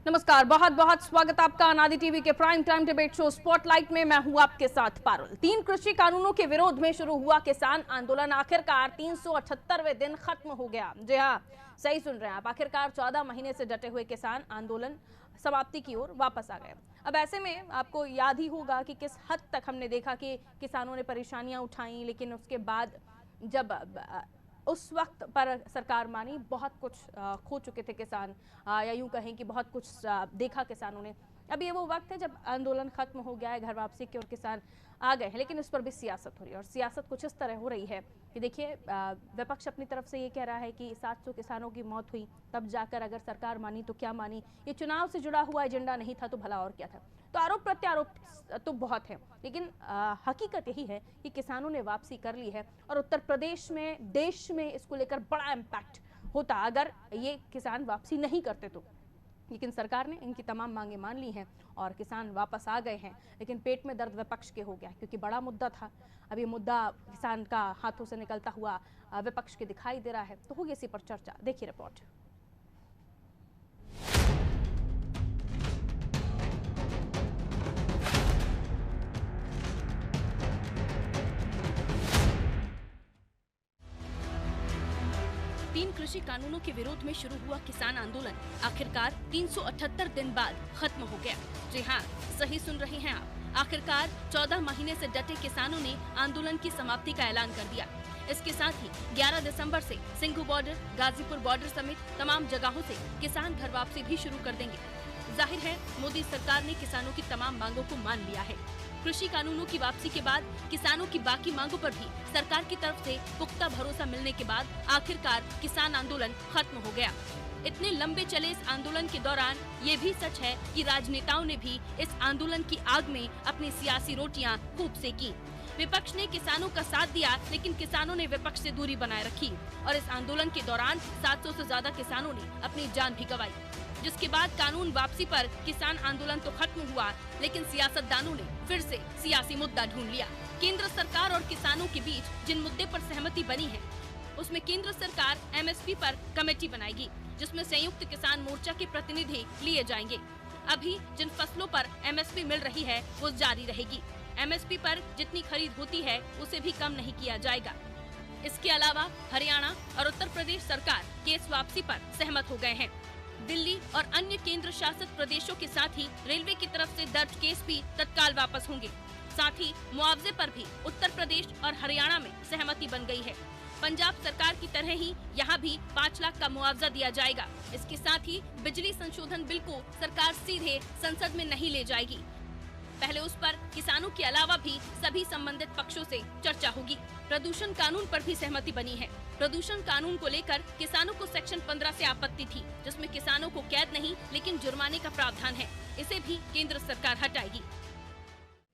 नमस्कार, बहुत बहुत स्वागत आपका अनादि टीवी के prime time debate show spotlight में। मैं हूं आपके साथ पारुल। 3 कृषि कानूनों के विरोध में शुरू हुआ किसान आंदोलन आखिरकार 378वें दिन खत्म हो गया। जी हां, सही सुन रहे हैं आप, आखिरकार 14 महीने से डटे हुए किसान आंदोलन समाप्ति की ओर वापस आ गए। अब ऐसे में आपको याद ही होगा कि किस हद तक हमने देखा कि किसानों ने परेशानियां उठाई, लेकिन उसके बाद जब उस वक्त पर सरकार मानी, बहुत कुछ खो चुके थे किसान, या यूं कहें कि बहुत कुछ देखा किसानों ने। अब ये वो वक्त है जब आंदोलन खत्म हो गया है, घर वापसी की ओर किसान आ गए हैं, लेकिन इस पर भी सियासत हो रही है। और सियासत कुछ इस तरह हो रही है कि देखिए, विपक्ष अपनी तरफ से ये कह रहा है कि 700 किसानों की मौत हुई, तब जाकर अगर सरकार मानी तो क्या मानी, ये चुनाव से जुड़ा हुआ एजेंडा नहीं था तो भला और क्या था। तो आरोप प्रत्यारोप तो बहुत है, लेकिन हकीकत यही है कि किसानों ने वापसी कर ली है और उत्तर प्रदेश में, देश में इसको लेकर बड़ा इम्पैक्ट होता अगर ये किसान वापसी नहीं करते तो। लेकिन सरकार ने इनकी तमाम मांगे मान ली हैं और किसान वापस आ गए हैं, लेकिन पेट में दर्द विपक्ष के हो गया, क्योंकि बड़ा मुद्दा था। अब ये मुद्दा किसान का हाथों से निकलता हुआ विपक्ष के दिखाई दे रहा है, तो होगी इसी पर चर्चा। देखिए रिपोर्ट। तीन कृषि कानूनों के विरोध में शुरू हुआ किसान आंदोलन आखिरकार 378 दिन बाद खत्म हो गया। जी हाँ, सही सुन रहे हैं आप, आखिरकार 14 महीने से डटे किसानों ने आंदोलन की समाप्ति का ऐलान कर दिया। इसके साथ ही 11 दिसंबर से सिंघू बॉर्डर, गाजीपुर बॉर्डर समेत तमाम जगहों से किसान घर वापसी भी शुरू कर देंगे। जाहिर है, मोदी सरकार ने किसानों की तमाम मांगों को मान लिया है। कृषि कानूनों की वापसी के बाद किसानों की बाकी मांगों पर भी सरकार की तरफ से पुख्ता भरोसा मिलने के बाद आखिरकार किसान आंदोलन खत्म हो गया। इतने लंबे चले इस आंदोलन के दौरान ये भी सच है कि राजनेताओं ने भी इस आंदोलन की आग में अपनी सियासी रोटियां खूब सेकी। विपक्ष ने किसानों का साथ दिया, लेकिन किसानों ने विपक्ष से दूरी बनाए रखी और इस आंदोलन के दौरान 700 से ज्यादा किसानों ने अपनी जान भी गंवाई। जिसके बाद कानून वापसी पर किसान आंदोलन तो खत्म हुआ, लेकिन सियासतदानों ने फिर से सियासी मुद्दा ढूंढ लिया। केंद्र सरकार और किसानों के बीच जिन मुद्दे पर सहमति बनी है, उसमें केंद्र सरकार एमएसपी पर कमेटी बनाएगी, जिसमें संयुक्त किसान मोर्चा के प्रतिनिधि लिए जाएंगे। अभी जिन फसलों पर एमएसपी मिल रही है वो जारी रहेगी। एमएसपी पर जितनी खरीद होती है उसे भी कम नहीं किया जाएगा। इसके अलावा हरियाणा और उत्तर प्रदेश सरकार केस वापसी पर सहमत हो गए हैं। दिल्ली और अन्य केंद्र शासित प्रदेशों के साथ ही रेलवे की तरफ से दर्ज केस भी तत्काल वापस होंगे। साथ ही मुआवजे पर भी उत्तर प्रदेश और हरियाणा में सहमति बन गई है। पंजाब सरकार की तरह ही यहाँ भी 5 लाख का मुआवजा दिया जाएगा। इसके साथ ही बिजली संशोधन बिल को सरकार सीधे संसद में नहीं ले जाएगी। पहले उस पर किसानों के अलावा भी सभी संबंधित पक्षों से चर्चा होगी। प्रदूषण कानून पर भी सहमति बनी है। प्रदूषण कानून को लेकर किसानों को सेक्शन 15 से आपत्ति थी, जिसमें किसानों को कैद नहीं लेकिन जुर्माने का प्रावधान है। इसे भी केंद्र सरकार हटाएगी।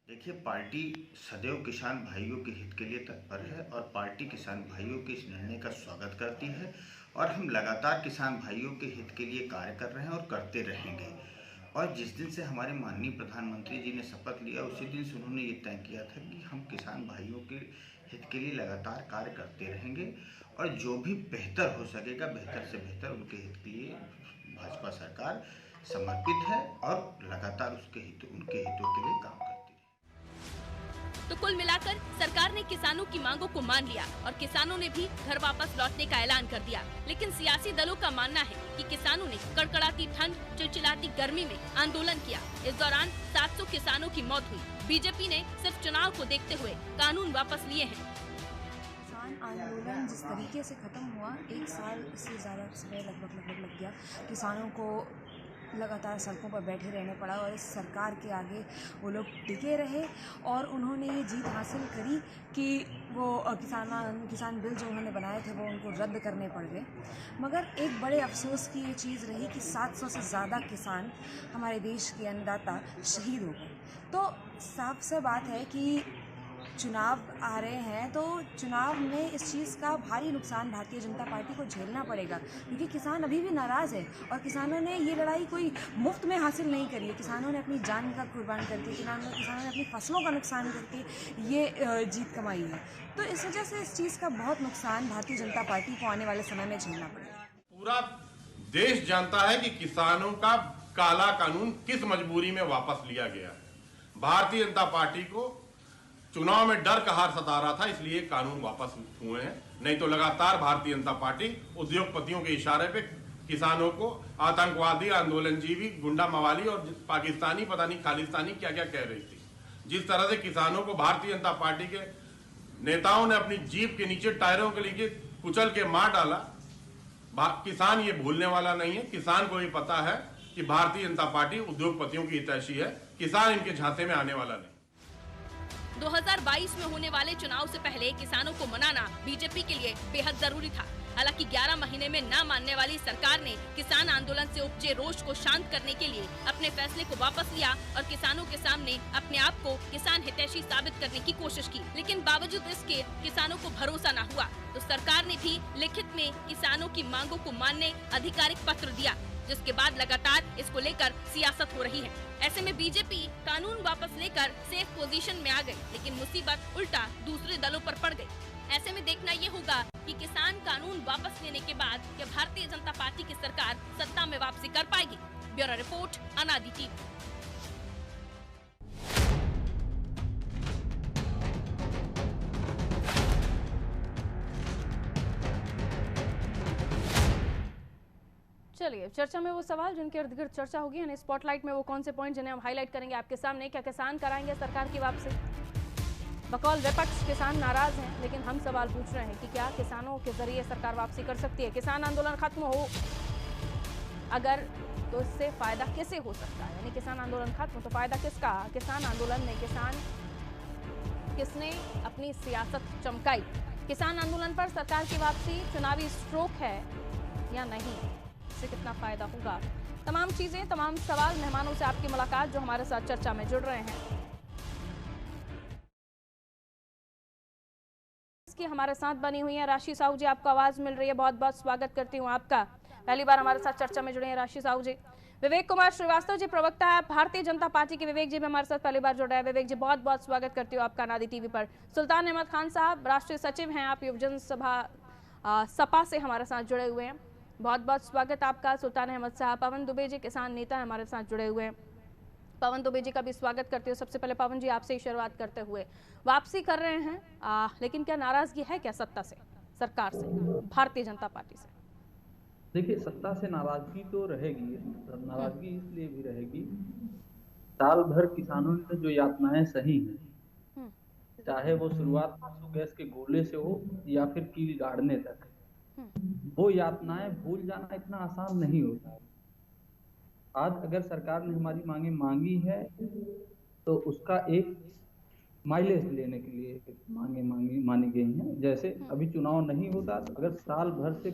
देखिए, पार्टी सदैव किसान भाइयों के हित के लिए तत्पर है और पार्टी किसान भाइयों के इस निर्णय का स्वागत करती है और हम लगातार किसान भाइयों के हित के लिए कार्य कर रहे हैं और करते रहेंगे। और जिस दिन से हमारे माननीय प्रधानमंत्री जी ने शपथ लिया, उसी दिन से उन्होंने ये तय किया था कि हम किसान भाइयों के हित के लिए लगातार कार्य करते रहेंगे और जो भी बेहतर हो सकेगा, बेहतर से बेहतर उनके हित के लिए भाजपा सरकार समर्पित है और लगातार उनके हितों के लिए काम करती है। तो कुल मिलाकर सरकार ने किसानों की मांगों को मान लिया और किसानों ने भी घर वापस लौटने का ऐलान कर दिया। लेकिन सियासी दलों का मानना है कि किसानों ने कड़कड़ाती ठंड, चिलचिलाती गर्मी में आंदोलन किया। इस दौरान 700 किसानों की मौत हुई। बीजेपी ने सिर्फ चुनाव को देखते हुए कानून वापस लिए हैं। किसान आंदोलन जिस तरीके से खत्म हुआ, 1 साल से ज़्यादा समय लगभग लग गया। किसानों को लगातार सड़कों पर बैठे रहने पड़ा और इस सरकार के आगे वो लोग टिके रहे और उन्होंने ये जीत हासिल करी कि वो किसान बिल जो उन्होंने बनाए थे वो उनको रद्द करने पड़ गए। मगर एक बड़े अफसोस की ये चीज़ रही कि 700 से ज़्यादा किसान, हमारे देश के अन्नदाता, शहीद हो गए। तो साफ सी बात है कि चुनाव आ रहे हैं, तो चुनाव में इस चीज़ का भारी नुकसान भारतीय जनता पार्टी को झेलना पड़ेगा, क्योंकि किसान अभी भी नाराज़ है और किसानों ने ये लड़ाई कोई मुफ्त में हासिल नहीं करी है। किसानों ने अपनी जान का कुर्बान करके, किसानों ने अपनी फसलों का नुकसान करके ये जीत कमाई है। तो इस वजह से इस चीज़ का बहुत नुकसान भारतीय जनता पार्टी को आने वाले समय में झेलना पड़ेगा। पूरा देश जानता है कि किसानों का काला कानून किस मजबूरी में वापस लिया गया। भारतीय जनता पार्टी को चुनाव में डर का हार सता रहा था, इसलिए कानून वापस हुए हैं। नहीं तो लगातार भारतीय जनता पार्टी उद्योगपतियों के इशारे पे किसानों को आतंकवादी, आंदोलनजीवी, गुंडा मवाली और पाकिस्तानी, पता नहीं खालिस्तानी क्या क्या कह रही थी। जिस तरह से किसानों को भारतीय जनता पार्टी के नेताओं ने अपनी जीप के नीचे टायरों के लिए कुचल के मार डाला, किसान ये भूलने वाला नहीं है। किसान को ये पता है कि भारतीय जनता पार्टी उद्योगपतियों की हितैषी है, किसान इनके झांसे में आने वाला नहीं। 2022 में होने वाले चुनाव से पहले किसानों को मनाना बीजेपी के लिए बेहद जरूरी था। हालांकि 11 महीने में न मानने वाली सरकार ने किसान आंदोलन से उपजे रोष को शांत करने के लिए अपने फैसले को वापस लिया और किसानों के सामने अपने आप को किसान हितैषी साबित करने की कोशिश की। लेकिन बावजूद इसके किसानों को भरोसा न हुआ तो सरकार ने भी लिखित में किसानों की मांगों को मानने आधिकारिक पत्र दिया, जिसके बाद लगातार इसको लेकर सियासत हो रही है। ऐसे में बीजेपी कानून वापस लेकर सेफ पोजीशन में आ गई, लेकिन मुसीबत उल्टा दूसरे दलों पर पड़ गई। ऐसे में देखना ये होगा कि किसान कानून वापस लेने के बाद क्या भारतीय जनता पार्टी की सरकार सत्ता में वापसी कर पाएगी। ब्यूरो रिपोर्ट, अनादि टीवी। चलिए, चर्चा में वो सवाल जिनके इर्द गिर्द चर्चा होगी, यानी स्पॉटलाइट में वो कौन से पॉइंट जिन्हें हम हाईलाइट करेंगे आपके सामने। क्या किसान कराएंगे सरकार की वापसी? बकौल विपक्ष किसान नाराज हैं, लेकिन हम सवाल पूछ रहे हैं कि क्या किसानों के जरिए सरकार वापसी कर सकती है? किसान आंदोलन खत्म हो अगर तो इससे फायदा किसे हो सकता है? यानी किसान आंदोलन खत्म तो फायदा किसका? किसान आंदोलन में किसने अपनी सियासत चमकाई? किसान आंदोलन पर सरकार की वापसी चुनावी स्ट्रोक है या नहीं? इससे कितना फायदा होगा? तमाम चीजें, तमाम सवाल, मेहमानों से आपकी मुलाकात जो हमारे साथ चर्चा में जुड़ रहे हैं की हमारे साथ बनी हुई है। राशि साहू जी, आपको आवाज मिल रही है, बहुत बहुत स्वागत करती हूँ आपका। पहली बार हमारे साथ चर्चा में जुड़े हैं राशि साहू जी। विवेक कुमार श्रीवास्तव जी, प्रवक्ता है भारतीय जनता पार्टी के, विवेक जी भी हमारे साथ पहली बार जुड़ रहे हैं। विवेक जी, बहुत बहुत स्वागत करती हूँ आपका अनादि टीवी पर। सुल्तान अहमद खान साहब, राष्ट्रीय सचिव हैं आप, युवजन सभा सपा से हमारे साथ जुड़े हुए हैं, बहुत बहुत स्वागत आपका सुल्तान अहमद साहब। पवन दुबे जी, किसान नेता हमारे साथ जुड़े हुए हैं, पवन दुबे जी का भी स्वागत करते हो। सबसे पहले पवन जी, आपसे ही शुरुआत करते हुए, वापसी कर रहे हैं लेकिन क्या नाराजगी है क्या सत्ता से, सरकार से, भारतीय जनता पार्टी से? देखिए, सत्ता से नाराजगी तो रहेगी। नाराजगी इसलिए भी रहेगी, साल भर किसानों ने जो यातनाएं सही हैं, चाहे वो शुरुआत आंसू गैस के गोले से हो या फिर कील गाड़ने तक, वो यातनाएं भूल जाना इतना आसान नहीं होता। आज अगर सरकार ने हमारी मांगे मांगी है तो उसका एक माइलेज लेने के लिए मांगे मानी गई हैं। जैसे अभी चुनाव नहीं होता तो अगर साल भर से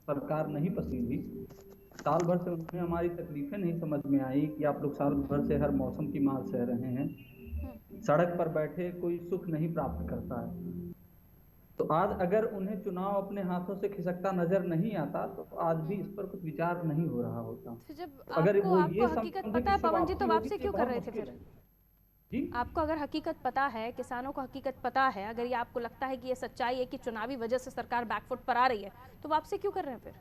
सरकार नहीं पसीदी, साल भर से उन्हें हमारी तकलीफें नहीं समझ में आई कि आप लोग साल भर से हर मौसम की मार सह रहे हैं, सड़क पर बैठे कोई सुख नहीं प्राप्त करता है, तो आज अगर उन्हें चुनाव अपने हाथों से खिसकता नजर नहीं आता तो आज भी इस पर कुछ विचार नहीं हो रहा होता। तो जब आपको हकीकत पता है पवन जी, तो वापसी क्यों कर रहे थे फिर? जी? आपको अगर हकीकत पता है, किसानों को हकीकत पता है, अगर ये आपको लगता है कि ये सच्चाई है कि चुनावी वजह से सरकार बैकफुट पर आ रही है, तो वापसी क्यों कर रहे हैं फिर?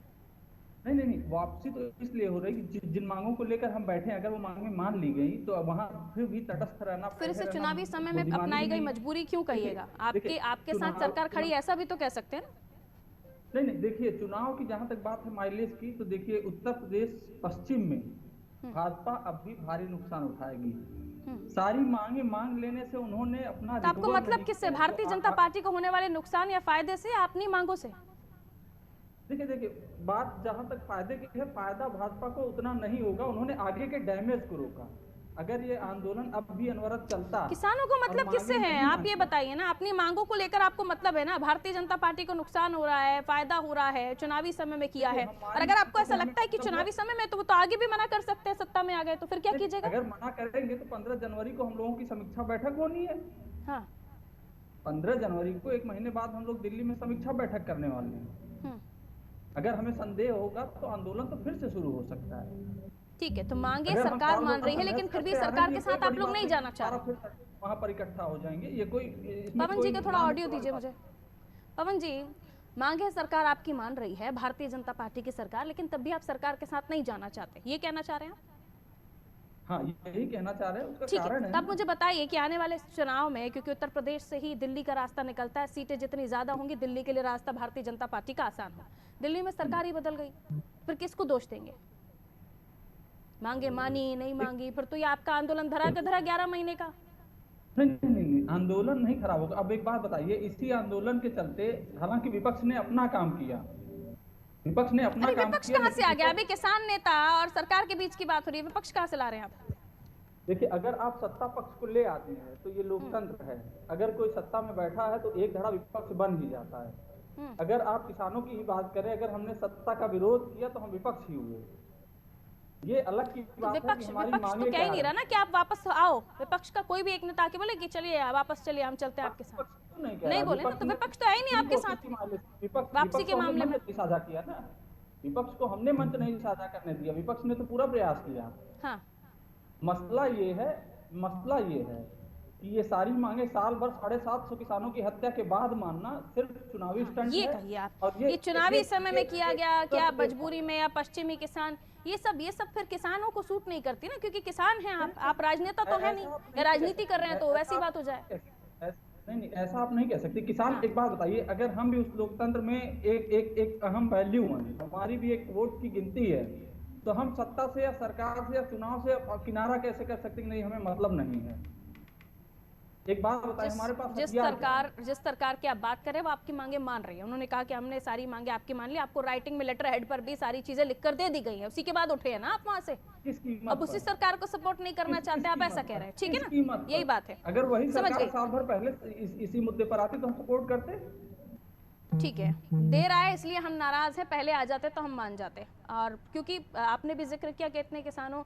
नहीं, वापसी तो इसलिए हो रही है कि जिन मांगों को लेकर हम बैठे हैं, अगर वो मांगें मान ली गई तो वहाँ फिर भी तटस्थ रहना, फिर इसे चुनावी समय में अपनाई गई मजबूरी क्यों कहिएगा? आपके साथ सरकार खड़ी, ऐसा भी तो कह सकते हैं ना? नहीं, देखिए, चुनाव की जहाँ तक बात है माइलेज की, तो देखिए उत्तर प्रदेश पश्चिम में भाजपा अब भी भारी नुकसान उठाएगी। सारी मांगे मांग लेने से उन्होंने अपना, तो आपको मतलब किससे, भारतीय जनता पार्टी को होने वाले नुकसान या फायदे से, या अपनी मांगों से? देखिए, बात जहां तक फायदे की है, फायदा भाजपा को उतना नहीं होगा। उन्होंने आगे के डैमेज को रोका। अगर ये आंदोलन अब भी अनवरत चलता, किसानों को मतलब किससे है, आप ये बताइए ना। अपनी मांगों को लेकर आपको मतलब है ना, भारतीय जनता पार्टी को नुकसान हो रहा है, फायदा हो रहा है, चुनावी समय में किया है, और अगर आपको ऐसा लगता है कि चुनावी समय में, तो वो तो आगे भी मना कर सकते हैं, सत्ता में आ गए तो फिर क्या कीजिएगा? अगर मना करेंगे तो 15 जनवरी को हम लोगों की समीक्षा बैठक होनी है। हाँ, 15 जनवरी को, 1 महीने बाद हम लोग दिल्ली में समीक्षा बैठक करने वाले हैं। अगर हमें संदेह होगा तो आंदोलन तो फिर से शुरू हो सकता है। ठीक है, तो मांगे सरकार मान रही है, लेकिन फिर भी सरकार के साथ आप लोग नहीं जाना चाह रहे, वहाँ पर इकट्ठा हो जाएंगे। ये कोई, पवन जी का थोड़ा ऑडियो दीजिए मुझे। पवन जी, मांगे सरकार आपकी मान रही है, भारतीय जनता पार्टी की सरकार, लेकिन तब भी आप सरकार के साथ नहीं जाना चाहते, ये कहना चाह रहे हैं आप? हाँ, यही कहना चाह रहे हैं, उसका ठीक कारण है। है तब ना। मुझे बताइए कि आने वाले चुनाव में, क्योंकि उत्तर प्रदेश से ही दिल्ली का रास्ता निकलता है, सीटें जितनी ज्यादा होंगी दिल्ली के लिए रास्ता भारतीय जनता पार्टी का आसान हो। दिल्ली में सरकार ही बदल गई, फिर किसको दोष देंगे? मांगे मानी, नहीं मांगी, फिर तो ये आपका आंदोलन धरा का धरा 11 महीने का। नहीं, आंदोलन नहीं खराब होगा। अब एक बात बताइए, इसी आंदोलन के चलते हालांकि विपक्ष ने अपना काम किया, विपक्ष ने अपना अरे काम विपक्ष किया, कहाँ से लेकिन आ गया? अभी किसान नेता और सरकार के बीच की बात हो रही है, विपक्ष कहाँ से ला रहे हैं आप? देखिए, अगर आप सत्ता पक्ष को ले आते हैं तो ये लोकतंत्र है। अगर कोई सत्ता में बैठा है तो एक धड़ा विपक्ष बन ही जाता है। अगर आप किसानों की ही बात करें, अगर हमने सत्ता का विरोध किया तो हम विपक्ष ही हुए। ये अलग की तो बात है कि विपक्ष हमारी विपक्ष तो मांगे कह ही क्या नहीं रहा है। ना कि आप वापस आओ। विपक्ष का कोई भी एक नेता आके बोले कि चलिए वापस चलिए, हम चलते हैं आपके साथ, नहीं बोले ना, तो विपक्ष तो है ही नहीं आपके साथ वापसी के मामले में। साझा किया ना, विपक्ष को हमने मंच नहीं साझा करने दिया, विपक्ष ने तो पूरा प्रयास किया। हाँ, मसला ये है कि ये सारी मांगे साल भर 750 किसानों की हत्या के बाद मानना सिर्फ चुनावी स्टंट ये है। कहिए आप, और ये चुनावी समय में किया गया, क्या सब मजबूरी में, या पश्चिमी किसान, ये सब फिर किसानों को सूट नहीं करती ना, क्योंकि किसान हैं आप राजनेता तो है नहीं, या राजनीति कर रहे हैं तो वैसी बात हो जाए। नहीं, ऐसा आप नहीं कह सकते। किसान, एक बात बताइए, अगर हम भी उस लोकतंत्र में एक अहम पहलू है, हमारी भी एक वोट की गिनती है, तो हम सत्ता से या सरकार से या चुनाव से किनारा कैसे कर सकते कि नहीं हमें मतलब नहीं है? एक बात बताइए, हमारे पास जिस सरकार की आप बात करें वो आपकी मांगे मान रही है। उन्होंने कहा कि हमने सारी मांगे आपकी मान ली, आपको राइटिंग में लेटर हेड पर भी सारी चीजें लिखकर दे दी गई है, उसी के बाद उठे हैं ना आप वहां से। अब उसी सरकार को सपोर्ट नहीं करना चाहते आप, ऐसा कह रहे हैं, ठीक है ना? यही बात है। अगर वही समझ सरकार गई। साल भर पहले इसी मुद्दे पर आती तो हम सपोर्ट करते। ठीक है, देर आए इसलिए हम नाराज हैं, पहले आ जाते तो हम मान जाते। और क्योंकि आपने भी जिक्र किया कि इतने किसानों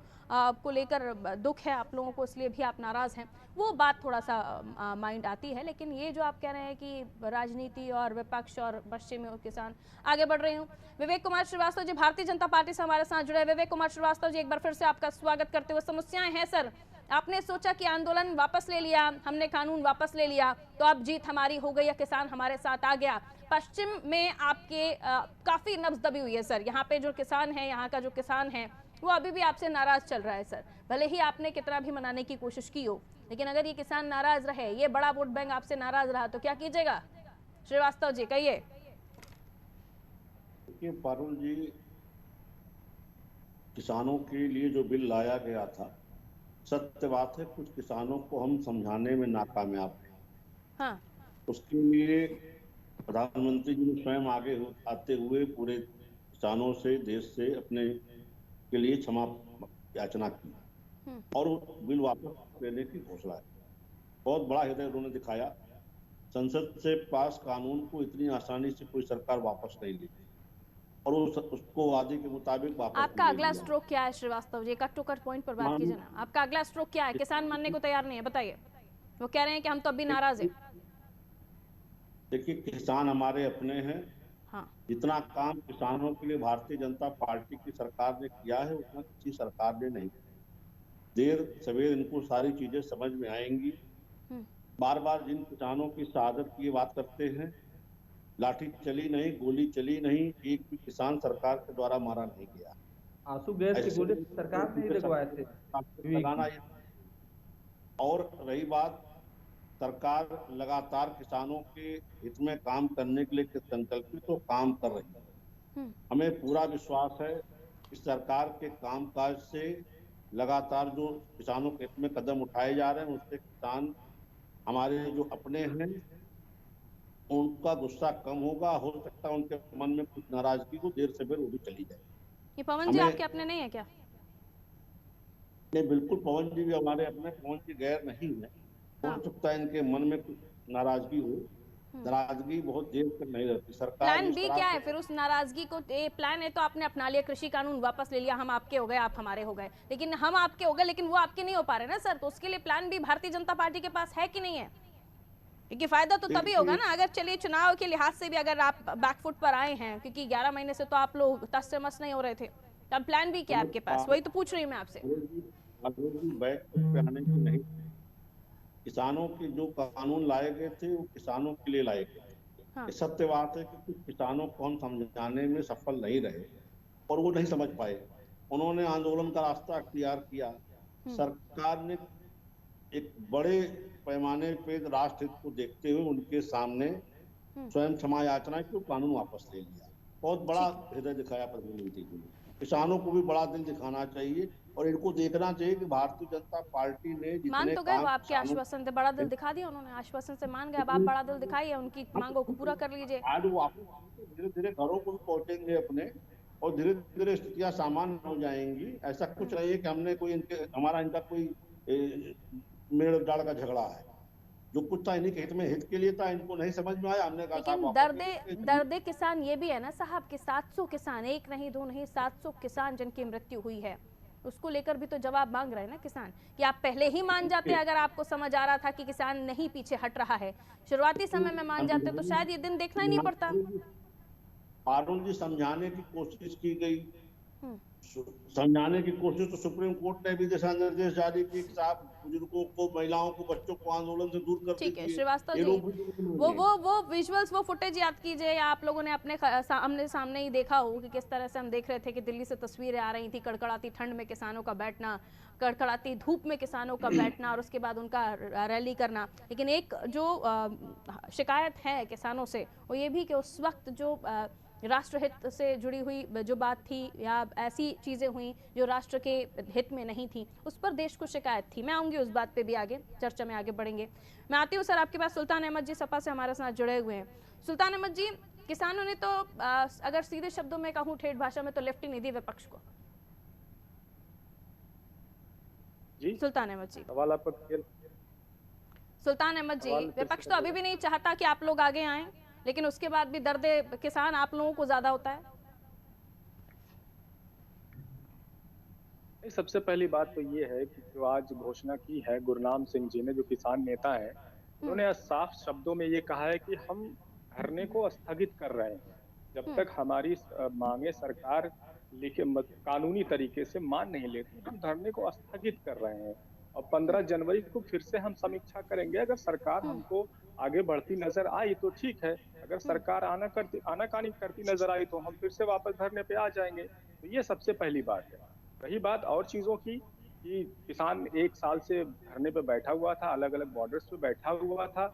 को लेकर दुख है आप लोगों को, इसलिए भी आप नाराज हैं, वो बात थोड़ा सा माइंड आती है। लेकिन ये जो आप कह रहे हैं कि राजनीति और विपक्ष और पश्चिमी और किसान आगे बढ़ रहे हूँ। विवेक कुमार श्रीवास्तव जी भारतीय जनता पार्टी से हमारे साथ जुड़े। विवेक कुमार श्रीवास्तव जी, एक बार फिर से आपका स्वागत करते हुए, समस्याएं हैं सर, आपने सोचा कि आंदोलन वापस ले लिया, हमने कानून वापस ले लिया तो अब जीत हमारी हो गई, या किसान हमारे साथ आ गया। पश्चिम में आपके काफी नब्ज दबी हुई है सर, यहाँ पे जो किसान है, यहाँ का जो किसान है वो अभी भी आपसे नाराज चल रहा है सर, भले ही आपने कितना भी मनाने की कोशिश की हो, लेकिन अगर ये किसान नाराज रहे, ये बड़ा वोट बैंक आपसे नाराज रहा तो क्या कीजिएगा? श्रीवास्तव जी कहिए। देखिए पारुल जी, किसानों के लिए जो बिल लाया गया था, सत्य बात है कुछ किसानों को हम समझाने में नाकामयाब हैं। हाँ। उसके लिए प्रधानमंत्री जी ने स्वयं आगे आते हुए पूरे किसानों से, देश से अपने के लिए क्षमा याचना की और बिल वापस लेने की घोषणा की। बहुत बड़ा हृदय उन्होंने दिखाया। संसद से पास कानून को इतनी आसानी से कोई सरकार वापस नहीं लेती और उसको वादे के मुताबिक वापस। आपका अगला स्ट्रोक क्या है Srivastava ji? Cut to cut point पर बात कीजिए ना। आपका अगला स्ट्रोक क्या है? किसान मानने को तैयार नहीं है, बताइए। वो कह रहे हैं कि हम तो अभी नाराज हैं। देखिए, किसान हमारे अपने हैं। हाँ। जितना काम किसानों के लिए भारतीय जनता पार्टी की सरकार ने किया है उतना किसी सरकार ने नहीं। देर सवेर इनको सारी चीजें समझ में आएंगी। बार बार जिन किसानों की शहादत की बात करते हैं, लाठी चली नहीं, गोली चली नहीं, एक भी किसान सरकार के द्वारा मारा नहीं गया। आंसू गैस की गोली सरकार ने लगवाए थे लगाना। और रही बात, सरकार लगातार किसानों के हित में काम करने के लिए संकल्पित तो काम कर रही है। हमें पूरा विश्वास है कि सरकार के कामकाज से लगातार जो किसानों के हित में कदम उठाए जा रहे हैं उससे किसान हमारे जो अपने हैं उनका गुस्सा कम होगा। हो सकता है उनके मन में कुछ नाराजगी को देर से देर वो भी चली जाए। ये पवन जी आपके अपने नहीं है क्या? नहीं, बिल्कुल पवन जी भी हमारे अपने, पवन जी गैर नहीं है। हो सकता है इनके मन में कुछ नाराजगी हो। नाराजगी बहुत देर तक नहीं रहती। सरकार प्लान बी क्या है फिर उस नाराजगी को? प्लान है तो आपने अपना लिया, कृषि कानून वापस ले लिया, हम आपके हो गए, आप हमारे हो गए, लेकिन हम आपके हो गए लेकिन वो आपके नहीं हो पा रहे ना सर। तो उसके लिए plan B Bharatiya Janata party के पास है कि नहीं है? क्योंकि फायदा तो तभी होगा ना अगर, चलिए चुनाव के लिहाज से भी अगर आप बैकफुट पर आए हैं, क्योंकि 11 महीने से तो आप लोग तस से मस नहीं हो रहे थे, तो अब प्लान बी क्या है आपके पास? वही तो पूछ रही हूँ मैं आपसे। बैकफुट पे आने की नहीं, किसानों के जो कानून लाए गए थे वो किसानों के लिए लाए गए थे। हाँ। सत्य बात है कि कुछ किसानों को हम समझाने में सफल नहीं रहे और वो नहीं समझ पाए। उन्होंने आंदोलन का रास्ता अख्तियार किया सरकार ने एक बड़े पैमाने पे राष्ट्र हित को देखते हुए उनके सामने स्वयं क्षमा याचना की कानून वापस ले लिया। बहुत बड़ा हृदय दिखाया प्रधानमंत्री जी ने। किसानों को भी बड़ा दिल दिखाना चाहिए और इनको देखना चाहिए कि भारतीय जनता पार्टी ने मान तो गए वो आपके आश्वासन से, बड़ा दिल दिखा दिया उन्होंने, आश्वासन से मान गए। अब आप बड़ा दिल दिखाइए, उनकी मांगों को पूरा कर लीजिए। आज वो धीरे धीरे घरों को भी पहुंचेंगे अपने, और धीरे धीरे स्थितियां सामान्य हो जाएंगी। ऐसा कुछ नहीं है कि हमने कोई इनका कोई मेड़ डाड़ का झगड़ा है। जो कुछ था इन्हीं के हित में, हित के लिए था, इनको नहीं समझ में आया, हमने कहा। लेकिन दर्दे किसान ये भी है ना साहब कि 700 किसान, एक नहीं दो नहीं 700 किसान जिनकी मृत्यु हुई है, उसको लेकर भी तो जवाब मांग रहे हैं ना किसान कि आप पहले ही मान जाते, अगर आपको समझ आ रहा था कि किसान नहीं पीछे हट रहा है, शुरुआती समय में मान जाते तो शायद ये दिन देखना ही नहीं पड़ता। अरुण जी, समझाने की कोशिश की गई, समझाने की कोशिश तो सुप्रीम कोर्ट ने भी दिशा निर्देश जारी किए कि साहब बुजुर्गों को, महिलाओं को, बच्चों को आंदोलन से दूर कर दीजिए। ठीक है श्रीवास्तव जी, वो विजुअल्स, वो फुटेज याद कीजिए, या आप लोगों ने अपने सामने ही देखा हो कि किस तरह से हम देख रहे थे कि दिल्ली से तस्वीरें आ रही थी, कड़कड़ाती ठंड में किसानों का बैठना, कड़कड़ाती धूप में किसानों का बैठना और उसके बाद उनका रैली करना। लेकिन एक जो शिकायत है किसानों से वो ये भी कि उस वक्त जो राष्ट्रहित से जुड़ी हुई जो बात थी या ऐसी चीज़ें हुई जो राष्ट्र के हित में नहीं थी, उस पर देश को शिकायत थी। मैं आऊँगी उस बात पे भी आगे, चर्चा में आगे बढ़ेंगे। मैं आती हूँ सर आपके पास। सुल्तान अहमद जी सपा से हमारे साथ जुड़े हुए हैं। सुल्तान अहमद जी, किसानों ने तो अगर सीधे शब्दों में कहूँ, ठेठ भाषा में, तो लिफ्ट ही नहीं दी विपक्ष को। जी सुल्तान अहमद जी, सवाल आपका क्लियर? सुल्तान अहमद जी, विपक्ष तो अभी भी नहीं चाहता कि आप लोग आगे आएं, लेकिन उसके बाद भी दर्द किसान आप लोगों को ज्यादा होता है। सबसे पहली बात तो ये है कि जो आज घोषणा की है गुरनाम सिंह जी ने, जो किसान नेता हैं, उन्होंने साफ शब्दों में ये कहा है कि हम धरने को स्थगित कर रहे हैं जब तक हमारी मांगे सरकार कानूनी तरीके से मान नहीं लेती। हम धरने को स्थगित कर रहे हैं और 15 जनवरी को फिर से हम समीक्षा करेंगे। अगर सरकार हमको आगे बढ़ती नजर आई तो ठीक है, अगर सरकार आनाकानी करती नजर आई तो हम फिर से वापस धरने पे आ जाएंगे। तो ये सबसे पहली बात है। रही बात और चीजों की कि किसान 1 साल से धरने पे बैठा हुआ था, अलग अलग बॉर्डर्स पे बैठा हुआ था,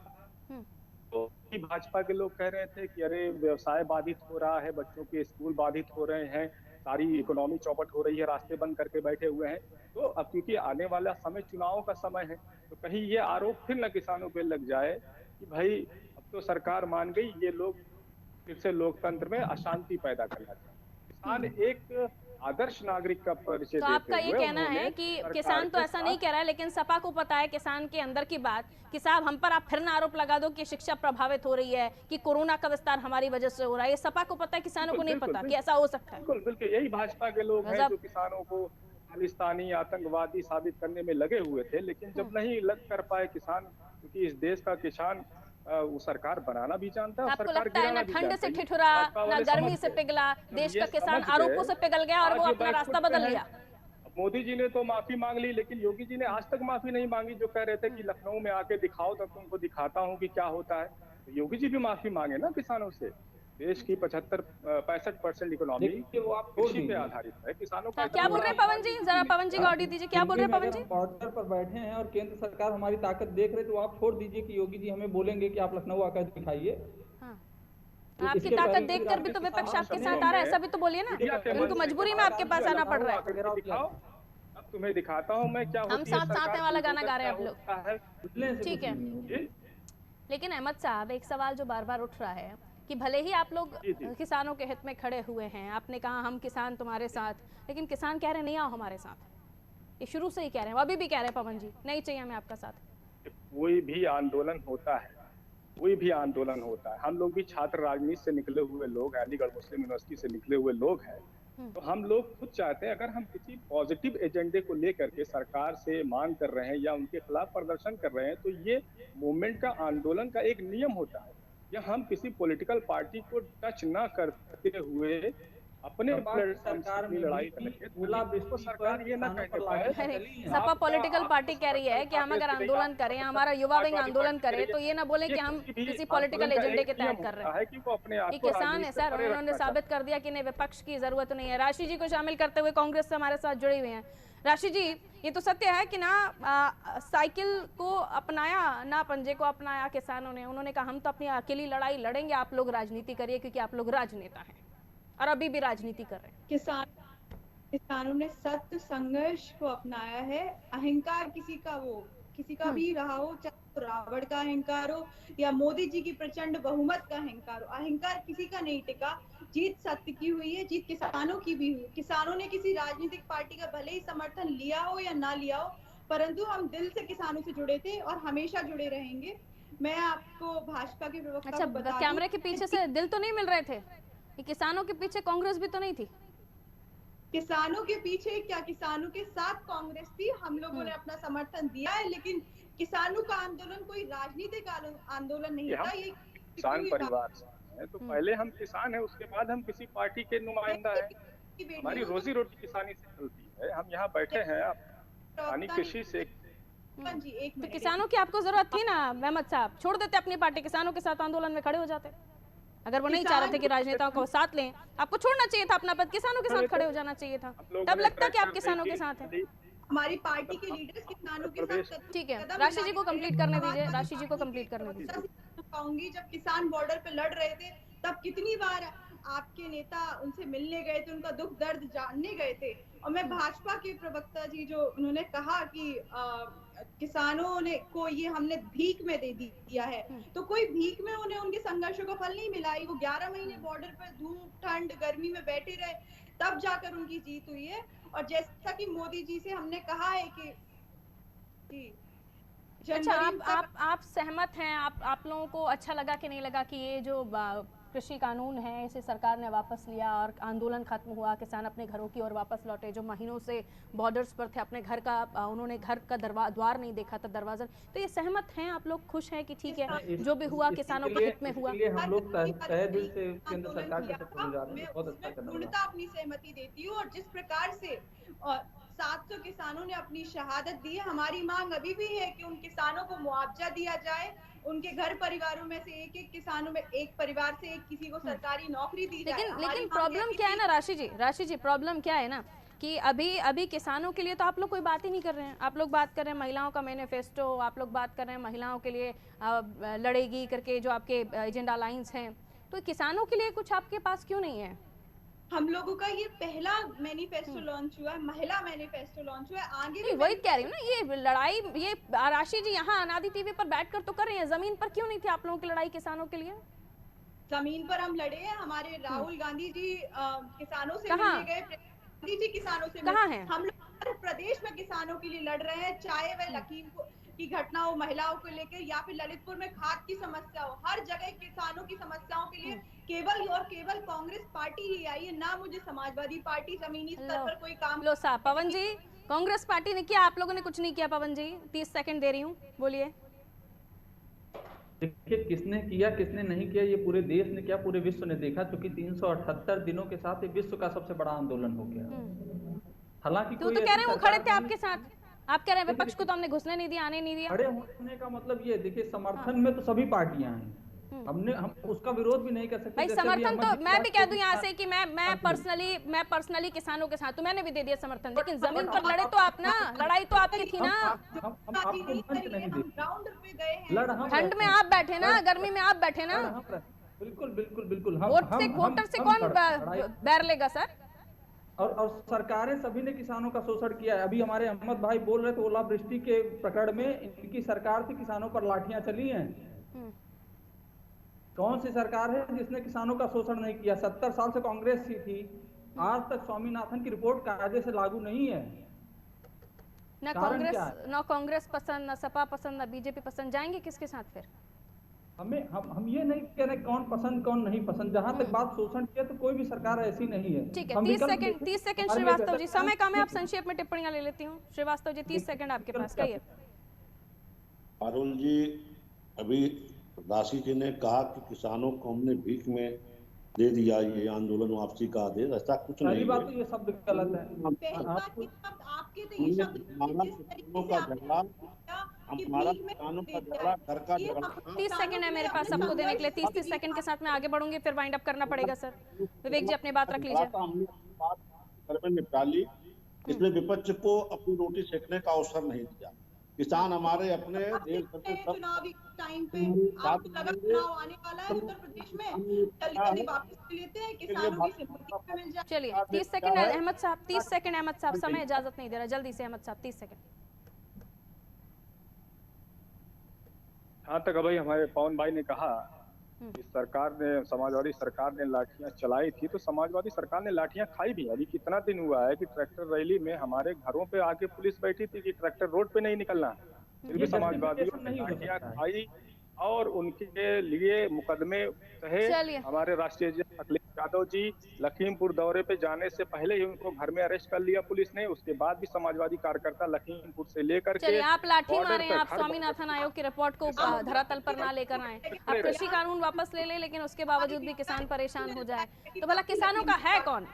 तो भाजपा के लोग कह रहे थे कि अरे व्यवसाय बाधित हो रहा है, बच्चों के स्कूल बाधित हो रहे हैं, सारी इकोनॉमी चौपट हो रही है, रास्ते बंद करके बैठे हुए हैं। तो अब क्योंकि आने वाला समय चुनाव का समय है, तो कहीं ये आरोप फिर न किसानों पे लग जाए कि भाई अब तो सरकार मान गई, ये लोग फिर से लोकतंत्र में अशांति पैदा करना चाहते हैं। किसान एक आदर्श नागरिक का परिचय तो आपका ये कहना है कि किसान तो ऐसा नहीं कह रहा है, लेकिन सपा को पता है किसान के अंदर की बात कि साहब हम पर आप फिर ना आरोप लगा दो कि शिक्षा प्रभावित हो रही है, कि कोरोना का विस्तार हमारी वजह से हो रहा है। ये सपा को पता है, किसानों को नहीं पता कि ऐसा हो सकता है। बिल्कुल बिल्कुल, यही भाजपा के लोग हैं जो किसानों को खालिस्तानी आतंकवादी साबित करने में लगे हुए थे, लेकिन जब नहीं लग कर पाए किसान, क्योंकि इस देश का किसान वो सरकार बनाना भी जानता है। आपको लगता है ना ठंड से ठिठुरा, ना गर्मी से पिघला, देश का किसान आरोपों से पिघल गया और वो अपना रास्ता बदल लिया। मोदी जी ने तो माफी मांग ली, लेकिन योगी जी ने आज तक माफी नहीं मांगी। जो कह रहे थे कि लखनऊ में आके दिखाओ तो तुमको दिखाता हूँ कि क्या होता है। तो योगी जी भी माफी मांगे ना किसानों से। देश की 65% इकोनॉमी कृषि पे आधारित है। किसानों का क्या बोल रहे हैं पवन जी? जरा पवन जी गौड़ी दीजिए, क्या बोल रहे हैं पवन जी? बॉर्डर पर बैठे हैं और केंद्र सरकार हमारी ताकत देख रहे, तो आप छोड़ दीजिए कि योगी जी हमें बोलेंगे कि आप लखनऊ आकर दिखाइए। आपकी ताकत देखकर भी तो विपक्ष आपके साथ आ रहा है, ऐसा भी तो बोलिए ना। उनको मजबूरी में आपके पास आना पड़ रहा है। अब तुम्हें दिखाता हूँ मैं क्या। हम साथ साथ वाला गाना गा रहे हैं आप लोग, ठीक है। लेकिन अहमद साहब, एक सवाल जो बार बार उठ रहा है कि भले ही आप लोग किसानों के हित में खड़े हुए हैं, आपने कहा हम किसान तुम्हारे साथ, लेकिन किसान कह रहे नहीं आओ हमारे साथ। ये शुरू से ही कह रहे हैं, अभी भी कह रहे हैं पवन जी, नहीं चाहिए हमें आपका साथ। कोई भी आंदोलन होता है, कोई भी आंदोलन होता है, हम लोग भी छात्र राजनीति से निकले हुए लोग, अलीगढ़ मुस्लिम यूनिवर्सिटी से निकले हुए लोग हैं, तो हम लोग खुद चाहते हैं अगर हम किसी पॉजिटिव एजेंडे को लेकर के सरकार से मांग कर रहे हैं या उनके खिलाफ प्रदर्शन कर रहे हैं, तो ये मूवमेंट का, आंदोलन का एक नियम होता है। या हम किसी पॉलिटिकल पार्टी को टच ना करते हुए अपने सरकार में लड़ाई करेंगे, सरकार ये ना कहते पाए। सपा पॉलिटिकल पार्टी कह रही है कि हम अगर आंदोलन करें, हमारा युवा विंग आंदोलन करे, तो ये ना बोले कि हम किसी पॉलिटिकल एजेंडे के तहत कर रहे हैं। ये किसान है सर, उन्होंने साबित कर दिया कि नहीं, विपक्ष की जरूरत नहीं है। राशि जी को शामिल करते हुए कांग्रेस से हमारे साथ जुड़ी हुई हैं। राशि जी, ये तो सत्य है कि ना साइकिल को अपनाया ना पंजे को अपनाया किसानों ने। उन्होंने कहा हम तो अपनी अकेली लड़ाई लड़ेंगे, आप लोग राजनीति करिए क्योंकि आप लोग राजनेता हैं, और अभी भी राजनीति कर रहे हैं। किसानों ने सत्य संघर्ष को अपनाया है। अहंकार किसी का भी रहा हो, चाहे रावण का अहंकार हो या मोदी जी की प्रचंड बहुमत का अहंकार हो, अहंकार किसी का नहीं टिका। जीत सत्य की हुई है, जीत किसानों की भी हुई। किसानों ने किसी राजनीतिक पार्टी का भले ही समर्थन लिया हो या ना लिया हो, परंतु हम दिल से किसानों से जुड़े थे और हमेशा जुड़े रहेंगे। मैं आपको भाजपा के प्रवक्ता को बता दूं, कैमरे के पीछे से दिल तो नहीं मिल रहे थे, किसानों के पीछे कांग्रेस भी तो नहीं थी। किसानों के पीछे क्या, किसानों के साथ कांग्रेस थी। हम लोगों ने अपना समर्थन दिया है, लेकिन किसानों का आंदोलन कोई राजनीतिक आंदोलन नहीं था। ये किसान परिवार है, तो पहले हम किसान हैं, उसके बाद हम किसी पार्टी के नुमाइंदा हैं। हमारी रोजी रोटी किसानी से चलती है। हम यहाँ बैठे हैं पानी कृषि से। तो किसानों की आपको जरूरत थी ना महमद साहब, छोड़ देते अपनी पार्टी, किसानों के साथ आंदोलन में खड़े हो जाते। अगर वो नहीं चाह रहे थे कि राजनेताओं को साथ लें, आपको छोड़ना चाहिए था अपना पद, किसानों के साथ खड़े हो जाना चाहिए था। तब लगता कि आप किसानों के साथ हैं। हमारी पार्टी के लीडर्स किसानों के साथ। ठीक है, राशि जी को कंप्लीट करने दीजिए, राशि जी को कंप्लीट करने दीजिए। कहूंगी, जब किसान बॉर्डर पे लड़ रहे थे तब कितनी बार आपके नेता उनसे मिलने गए थे, उनका दुख दर्द जानने गए थे। और मैं भाजपा के प्रवक्ता जी जो उन्होंने कहा कि किसानों ने को ये हमने भीख में दे दिया है, तो कोई भीख में उन्हें उनके संघर्षों का फल नहीं मिला। वो 11 महीने बॉर्डर पर धूप ठंड गर्मी में बैठे रहे, तब जाकर उनकी जीत हुई है। और जैसा कि मोदी जी से हमने कहा है कि अच्छा, आप सहमत हैं, आप लोगों को अच्छा लगा कि नहीं लगा कि ये जो कृषि कानून है इसे सरकार ने वापस लिया और आंदोलन खत्म हुआ, किसान अपने घरों की ओर वापस लौटे, जो महीनों से बॉर्डर्स पर थे, अपने घर का उन्होंने घर का द्वार नहीं देखा था, दरवाजा। तो ये सहमत हैं आप लोग, खुश हैं कि ठीक है जो भी हुआ किसानों के हित में हुआ? हम लोग तहे दिल से केंद्र सरकार के साथ गुजार रहे हैं, बहुत अच्छा करना पूर्णतः अपनी सहमति देती हूँ। और जिस प्रकार से 700 किसानों ने अपनी शहादत दी है, हमारी मांग अभी भी है कि उन किसानों को मुआवजा दिया जाए, उनके घर परिवारों में से एक किसानों में एक परिवार से एक किसी को सरकारी नौकरी दी जाए। लेकिन प्रॉब्लम क्या है ना राशि जी प्रॉब्लम क्या है ना कि अभी किसानों के लिए तो आप लोग कोई बात ही नहीं कर रहे हैं। आप लोग बात कर रहे हैं महिलाओं का मैनिफेस्टो, आप लोग बात कर रहे हैं महिलाओं के लिए लड़ेगी करके जो आपके एजेंडा लाइन्स हैं, तो किसानों के लिए कुछ आपके पास क्यों नहीं है? हम लोगों का ये पहला मैनिफेस्टो लॉन्च हुआ है, महिला मैनिफेस्टो लॉन्च हुआ है। आगे भी वही कह रही हूँ ना, ये लड़ाई ये राशि जी यहाँ अनादि टीवी पर बैठकर तो कर रही है, जमीन पर क्यों नहीं थी आप लोगों की लड़ाई किसानों के लिए? जमीन पर हम लड़े हैं। हमारे राहुल गांधी जी किसानों से मिलने गए, गांधी जी किसानों से कहाँ हैं? हम लोग प्रदेश में किसानों के लिए लड़ रहे हैं, चाहे वह लखीमपुर की घटना हो महिलाओं को लेकर या फिर ललितपुर में खाद की समस्या हो, हर जगह किसानों की समस्याओं के लिए केवल और केवल कांग्रेस पार्टी ही आई है, ना मुझे समाजवादी पार्टी जमीनी स्तर पर कोई काम। लो साहब, पवन जी कांग्रेस पार्टी ने किया, आप लोगों ने कुछ नहीं किया। पवन जी 30 सेकंड दे रही हूँ, बोलिए। देखिए किसने किया किसने नहीं किया, ये पूरे देश ने किया, पूरे विश्व ने देखा, क्योंकि 378 दिनों के साथ ये विश्व का सबसे बड़ा आंदोलन हो गया। हालांकि तो कह रहे हैं वो खड़े थे आपके साथ, आप कह रहे हैं विपक्ष को तो हमने घुसने नहीं दिया, आने नहीं दिया। खड़े होने का मतलब ये देखिए, समर्थन में तो सभी पार्टियां हैं, हम उसका विरोध भी नहीं कर सकते। भाई समर्थन तो मैं भी कह दूं यहाँ से कि मैं पर्सनली किसानों के साथ, तो मैंने भी दे दिया समर्थन, लेकिन जमीन पर लड़े तो आप ना, लड़ाई तो आपकी थी ना। हम आपको मंच नहीं देते, ठंड में आप बैठे ना, गर्मी में आप बैठे ना। बिल्कुल बिल्कुल बिल्कुल। वोटर से कौन बैर लेगा सर? और सरकारें सभी ने किसानों का शोषण किया है। अभी हमारे अहमद भाई बोल रहे थे ओलावृष्टि के प्रकरण में इनकी सरकार थी, किसानों पर लाठियां चली हैं। कौन सी सरकार है जिसने किसानों का शोषण नहीं किया? 70 साल से कांग्रेस ही थी, आज तक स्वामीनाथन की रिपोर्ट कायदे से लागू नहीं है। ना कांग्रेस पसंद, ना सपा पसंद, ना बीजेपी पसंद, जाएंगे किसके साथ फिर? हम ये नहीं कह रहे कौन पसंद कौन नहीं पसंद, जहां तक बात शोषण की है तो कोई भी सरकार ऐसी नहीं है। ठीक है, 30 सेकंड श्रीवास्तव जी, समय कम है, आप संक्षेप में टिप्पणियां ले लेती हूँ। श्रीवास्तव जी 30 सेकंड आपके पास, कहिए। अरुण जी, अभी राशि जी ने कहा कि किसानों को हमने भीख में दे दिया ये आंदोलन वापसी का आदेश, ऐसा कुछ नहीं। बात तो ये शब्द गलत है। हमारा किसानों का झगड़ा घर का झगड़ा। 30 सेकंड है मेरे पास सबको देने के लिए, 30 सेकंड के साथ मैं आगे बढ़ूंगी, फिर वाइंड अप करना पड़ेगा सर। विवेक जी अपनी बात रख लीजिए। हमने बात घर में निपटा ली, इसमें विपक्ष को अपनी रोटी सेकने का अवसर नहीं दिया। किसान हमारे अपने देश चुनावी टाइम पे आपको लगा चुनाव आने वाला है उत्तर प्रदेश में, जल्दी वापस लेते हैं, किसानों की सिंपैथी मिल जाए। चलिए 30 सेकंड अहमद साहब, 30 सेकंड अहमद साहब, समय इजाजत नहीं दे रहा, जल्दी से अहमद साहब 30 सेकंड। जहाँ तक अभी हमारे पवन भाई ने कहा कि सरकार ने, समाजवादी सरकार ने लाठियां चलाई थी, तो समाजवादी सरकार ने लाठियां खाई भी। अभी कितना दिन हुआ है कि ट्रैक्टर रैली में हमारे घरों पे आके पुलिस बैठी थी कि ट्रैक्टर रोड पे नहीं निकलना, फिर भी समाजवादियों ने लाठियां खाई और उनके लिए मुकदमे कहे। हमारे राष्ट्रीय अध्यक्ष अखिलेश यादव जी लखीमपुर दौरे पे जाने से पहले ही उनको घर में अरेस्ट कर लिया पुलिस ने। उसके बाद भी समाजवादी कार्यकर्ता लखीमपुर से लेकर के, आप लाठी मारे, आप स्वामीनाथन आयोग की रिपोर्ट को धरातल पर ना लेकर आए, आप कृषि कानून वापस ले ले, लेकिन उसके बावजूद भी किसान परेशान हो जाए, तो भला किसानों का है कौन?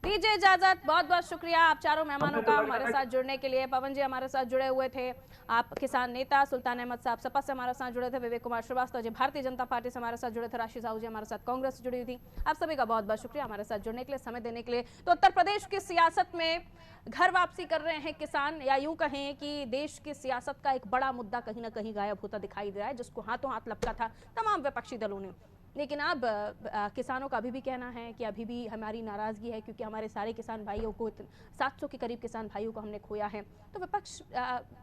दीजिए इजाजत, बहुत बहुत शुक्रिया आप चारों मेहमानों का हमारे साथ जुड़ने के लिए। पवन जी हमारे साथ जुड़े हुए थे, आप किसान नेता, सुल्तान अहमद साहब सपा से हमारे साथ जुड़े थे, विवेक कुमार श्रीवास्तव जी भारतीय जनता पार्टी से हमारे साथ जुड़े थे, राशि साहू जी हमारे साथ कांग्रेस से जुड़ी हुई थी। आप सभी का बहुत बहुत शुक्रिया हमारे साथ जुड़ने के लिए, समय देने के लिए। तो उत्तर प्रदेश की सियासत में घर वापसी कर रहे हैं किसान, या यूं कहें कि देश की सियासत का एक बड़ा मुद्दा कहीं ना कहीं गायब होता दिखाई दे रहा है, जिसको हाथों हाथ लपका था तमाम विपक्षी दलों ने। लेकिन अब किसानों का अभी भी कहना है कि अभी भी हमारी नाराज़गी है, क्योंकि हमारे सारे किसान भाइयों को 700 के करीब किसान भाइयों को हमने खोया है। तो विपक्ष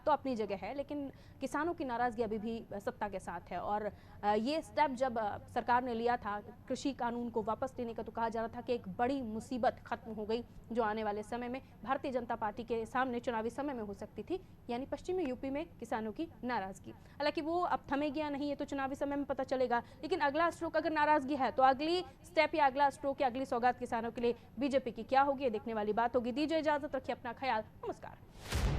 तो अपनी जगह है, लेकिन किसानों की नाराज़गी अभी भी सत्ता के साथ है। और ये स्टेप जब सरकार ने लिया था कृषि कानून को वापस लेने का, तो कहा जा रहा था कि एक बड़ी मुसीबत खत्म हो गई जो आने वाले समय में भारतीय जनता पार्टी के सामने चुनावी समय में हो सकती थी, यानी पश्चिमी यूपी में किसानों की नाराज़गी। हालांकि वो अब थमेगी या नहीं, ये तो चुनावी समय में पता चलेगा। लेकिन अगला स्ट्रोक अगर नाराज़गी है, तो अगली स्टेप या अगला स्ट्रोक या अगली सौगात किसानों के लिए बीजेपी की क्या होगी, ये देखने वाली बात होगी। दीजिए इजाजत, रखिए अपना ख्याल, नमस्कार।